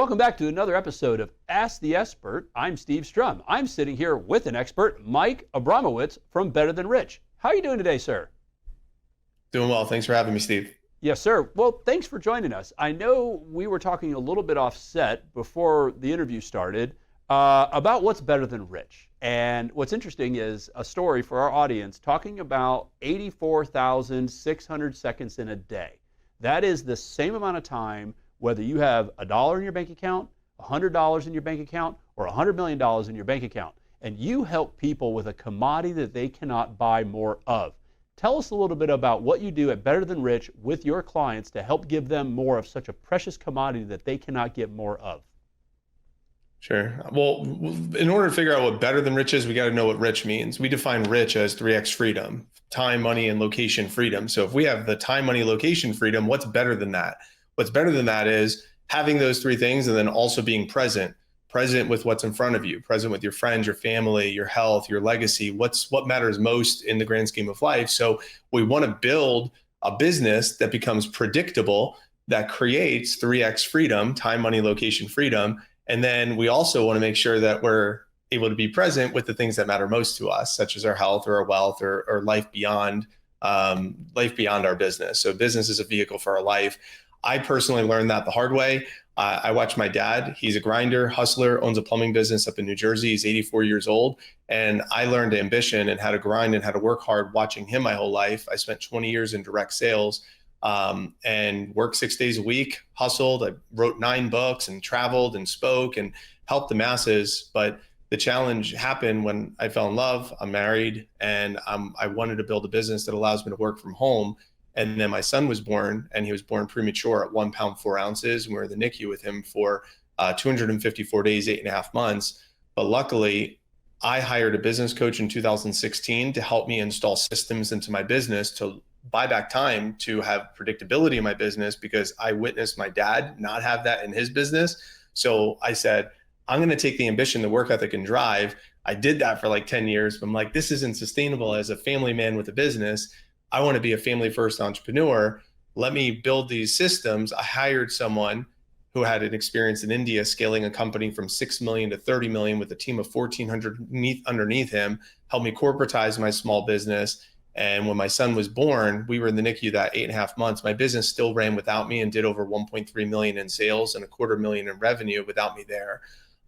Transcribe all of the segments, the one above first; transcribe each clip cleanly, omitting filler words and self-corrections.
welcome back to another episode of Ask the Expert. I'm Steve Strum. I'm sitting here with an expert, Mike Abramowitz from Better Than Rich. How are you doing today, sir? Doing well. Thanks for having me, Steve. Yes, sir. Well, thanks for joining us. I know we were talking a little bit offset before the interview started about what's better than rich. And what's interesting is a story for our audience talking about 84,600 seconds in a day. That is the same amount of time whether you have $1 in your bank account, $100 in your bank account, or $100 million in your bank account. And you help people with a commodity that they cannot buy more of. Tell us a little bit about what you do at Better Than Rich with your clients to help give them more of such a precious commodity that they cannot get more of. Sure. Well, in order to figure out what better than rich is, we got to know what rich means. We define rich as 3x freedom, time, money, and location freedom. So if we have the time, money, location freedom, what's better than that? What's better than that is having those three things and then also being present with what's in front of you, present with your friends, your family, your health, your legacy, what matters most in the grand scheme of life. So we want to build a business that becomes predictable, that creates 3x freedom, time, money, location freedom. And then we also want to make sure that we're able to be present with the things that matter most to us, such as our health or our wealth or life beyond our business. So business is a vehicle for our life. I personally learned that the hard way. I watched my dad. He's a grinder, hustler, owns a plumbing business up in New Jersey. He's 84 years old. And I learned ambition and how to grind and how to work hard watching him my whole life. I spent 20 years in direct sales and worked 6 days a week, hustled. I wrote 9 books and traveled and spoke and helped the masses. But the challenge happened when I fell in love. I'm married and I wanted to build a business that allows me to work from home. And then my son was born, and he was born premature at 1 pound, 4 ounces. And we were in the NICU with him for 254 days, 8.5 months. But luckily, I hired a business coach in 2016 to help me install systems into my business to buy back time, to have predictability in my business, because I witnessed my dad not have that in his business. So I said, I'm going to take the ambition, the work ethic, and drive. I did that for like 10 years. But I'm like, this isn't sustainable as a family man with a business. I want to be a family first entrepreneur. Let me build these systems. I hired someone who had an experience in India scaling a company from 6 million to 30 million with a team of 1,400 underneath him, helped me corporatize my small business. And when my son was born, we were in the NICU that 8.5 months. My business still ran without me and did over 1.3 million in sales and $250,000 in revenue without me there.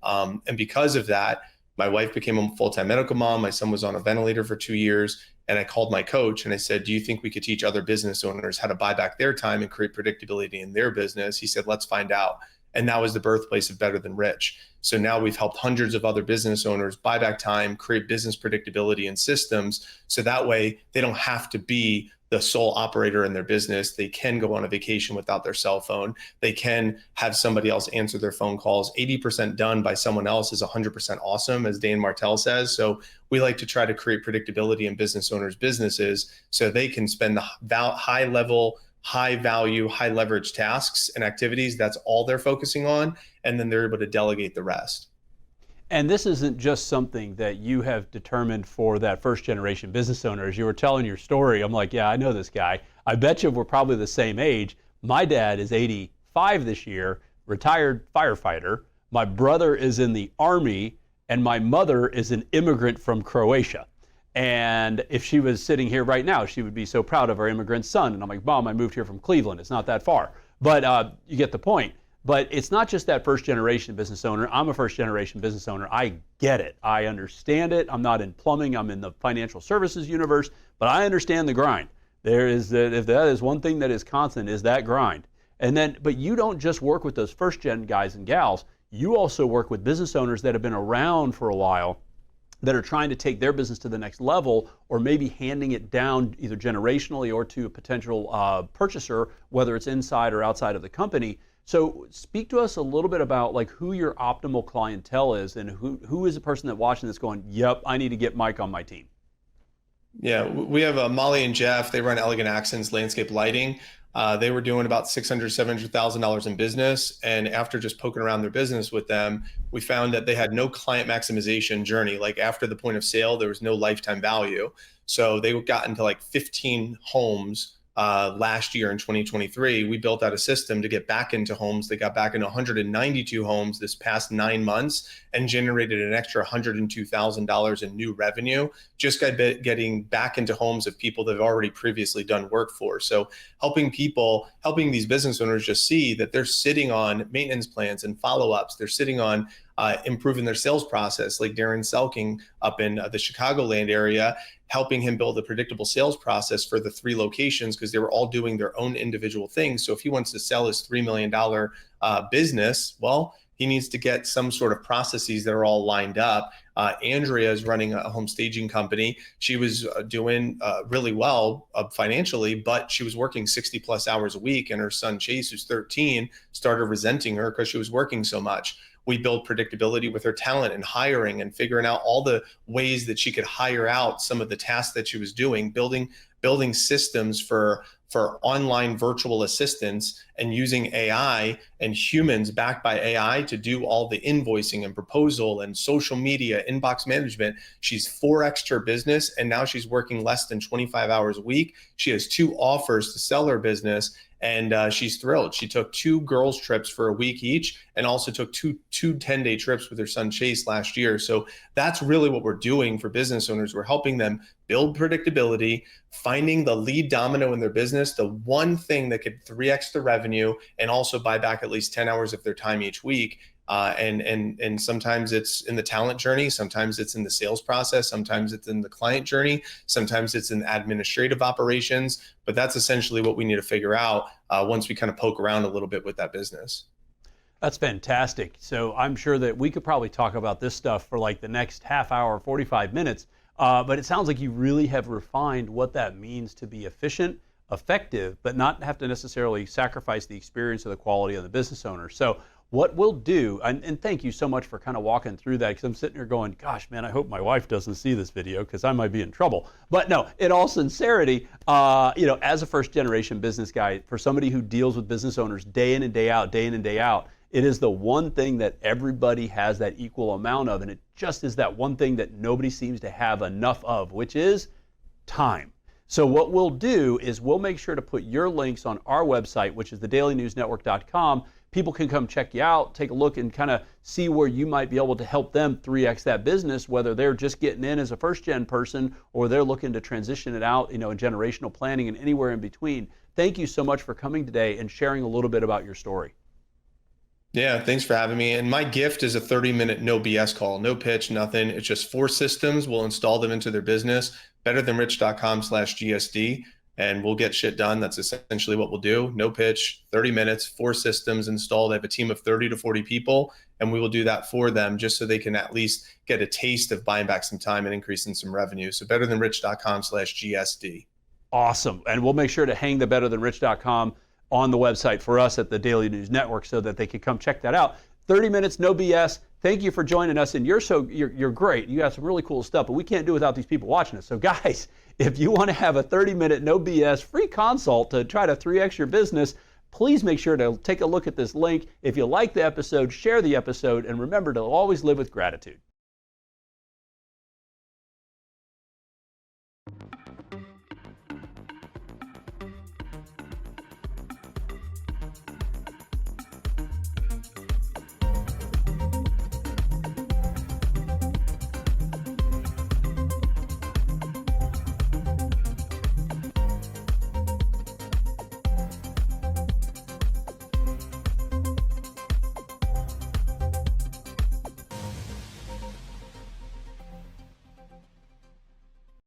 And because of that, my wife became a full-time medical mom. My son was on a ventilator for 2 years. And I called my coach and I said, do you think we could teach other business owners how to buy back their time and create predictability in their business? He said, let's find out. And that was the birthplace of Better Than Rich. So now we've helped hundreds of other business owners buy back time, create business predictability and systems. So that way they don't have to be the sole operator in their business. They can go on a vacation without their cell phone. They can have somebody else answer their phone calls. 80% done by someone else is 100% awesome, as Dan Martell says. So we like to try to create predictability in business owners' businesses so they can spend the high level, high value, high leverage tasks and activities. That's all they're focusing on. And then they're able to delegate the rest. And this isn't just something that you have determined for that first generation business owner. As you were telling your story, I'm like, yeah, I know this guy. I bet you we're probably the same age. My dad is 85 this year, retired firefighter. My brother is in the Army, and my mother is an immigrant from Croatia. And if she was sitting here right now, she would be so proud of our immigrant son. And I'm like, Mom, I moved here from Cleveland. It's not that far. But you get the point. But it's not just that first generation business owner. I'm a first generation business owner. I get it. I understand it. I'm not in plumbing. I'm in the financial services universe, but I understand the grind. If that is one thing that is constant, is that grind. But you don't just work with those first gen guys and gals. You also work with business owners that have been around for a while, that are trying to take their business to the next level, or maybe handing it down either generationally or to a potential purchaser, whether it's inside or outside of the company. So speak to us a little bit about like who your optimal clientele is, and who is the person that watching this going, yep, I need to get Mike on my team. Yeah, we have Molly and Jeff. They run Elegant Accents Landscape Lighting. They were doing about $600,000, $700,000 in business. And after just poking around their business with them, we found that they had no client maximization journey. Like after the point of sale, there was no lifetime value. So they got into like 15 homes last year in 2023. We built out a system to get back into homes. They got back into 192 homes this past 9 months and generated an extra $102,000 in new revenue just by getting back into homes of people that have already previously done work for. So helping these business owners just see that they're sitting on maintenance plans and follow-ups. They're sitting on improving their sales process, like Darren Selking up in the Chicagoland area, helping him build a predictable sales process for the 3 locations because they were all doing their own individual things. So if he wants to sell his $3 million business, well, he needs to get some sort of processes that are all lined up. Andrea is running a home staging company. She was doing really well financially, but she was working 60 plus hours a week. And her son, Chase, who's 13, started resenting her because she was working so much. We built predictability with her talent and hiring and figuring out all the ways that she could hire out some of the tasks that she was doing, building systems for online virtual assistants and using AI and humans backed by AI to do all the invoicing and proposal and social media, inbox management. She's 4x'd her business, and now she's working less than 25 hours a week. She has 2 offers to sell her business, and she's thrilled. She took 2 girls' trips for a week each and also took two 10-day trips with her son Chase last year. So that's really what we're doing for business owners. We're helping them build predictability, finding the lead domino in their business, the one thing that could 3x the revenue and also buy back at least 10 hours of their time each week. And sometimes it's in the talent journey, sometimes it's in the sales process, sometimes it's in the client journey, sometimes it's in administrative operations. But that's essentially what we need to figure out once we kind of poke around a little bit with that business. That's fantastic. So I'm sure that we could probably talk about this stuff for like the next half hour, 45 minutes. But it sounds like you really have refined what that means to be efficient, effective, but not have to necessarily sacrifice the experience or the quality of the business owner. So what we'll do, and thank you so much for kind of walking through that, because I'm sitting here going, gosh, man, I hope my wife doesn't see this video because I might be in trouble. But no, in all sincerity, as a first generation business guy, for somebody who deals with business owners day in and day out, it is the one thing that everybody has that equal amount of, and it just is that one thing that nobody seems to have enough of, which is time. So what we'll do is we'll make sure to put your links on our website, which is thedailynewsnetwork.com. People can come check you out, take a look, and kind of see where you might be able to help them 3x that business, whether they're just getting in as a first-gen person or they're looking to transition it out, in generational planning and anywhere in between. Thank you so much for coming today and sharing a little bit about your story. Yeah, thanks for having me. And my gift is a 30-minute no BS call, no pitch, nothing. It's just 4 systems. We'll install them into their business, betterthanrich.com/GSD, and we'll get shit done. That's essentially what we'll do. No pitch, 30 minutes, 4 systems installed. I have a team of 30 to 40 people, and we will do that for them just so they can at least get a taste of buying back some time and increasing some revenue. So betterthanrich.com/GSD. Awesome. And we'll make sure to hang the betterthanrich.com on the website for us at the Daily News Network so that they can come check that out. 30 minutes, no BS. Thank you for joining us. And you're great. You got some really cool stuff, but we can't do without these people watching us. So guys, if you want to have a 30-minute, no BS free consult to try to 3x your business, please make sure to take a look at this link. If you like the episode, share the episode, and remember to always live with gratitude.